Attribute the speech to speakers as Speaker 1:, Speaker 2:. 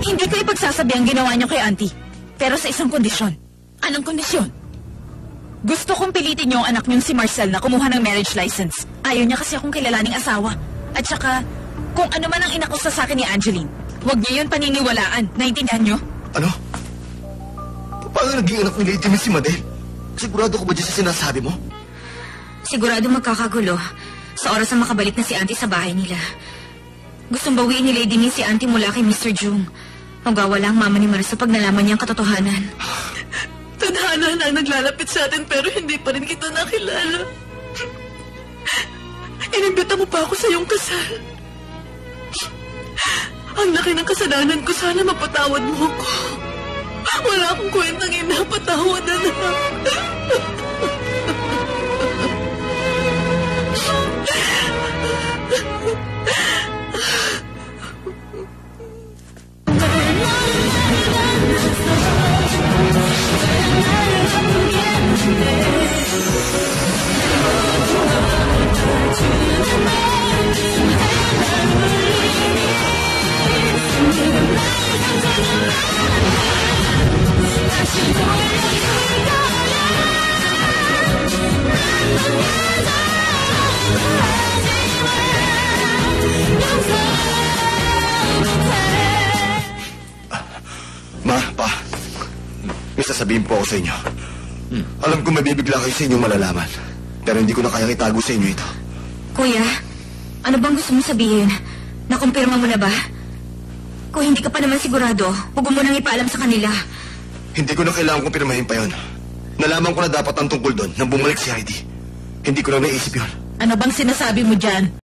Speaker 1: Hindi ko ipagsasabi ang ginawa niyo kay Auntie. Pero sa isang kondisyon. Anong kondisyon? Gusto kong pilitin niyo ang anak niyong si Marcel na kumuha ng marriage license. Ayaw niya kasi akong kilalaning asawa. At saka, kung ano man ang inakusa sa akin ni Angeline, huwag niya yun paniniwalaan. Naintindihan niyo?
Speaker 2: Ano? Paano naging anak ni Lady Miss si Madel? Sigurado ko ba dyan sa sinasabi mo?
Speaker 3: Sigurado magkakagulo sa oras na makabalik na si Auntie sa bahay nila. Gustong bawiin ni Lady Miss si Auntie mula kay Mr. Jung. Magwawala ang mama ni Marisa pag nalaman niya ang katotohanan.
Speaker 1: Tadhana na ang naglalapit sa atin pero hindi pa rin kita nakilala. Inimbita mo pa ako sa iyong kasal. Ang laki ng kasalanan ko, sana mapatawad mo ako. Wala akong kwentang ina, patawad na na.
Speaker 2: Ma, pa. May sasabihin po ako sa inyo. Alam ko mabibigla kayo sa inyong malalaman. Pero hindi ko na kayang itago sa inyo ito.
Speaker 3: Kuya, ano bang gusto mo sabihin? Nakumpirma mo na ba? Kung hindi ka pa naman sigurado, huwag mo nang ipaalam sa kanila.
Speaker 2: Hindi ko na kailangan kong pirmahin pa yun. Nalaman ko na dapat ang tungkol doon nang bumalik si Heidi. Hindi ko na naisip yun.
Speaker 1: Ano bang sinasabi mo dyan?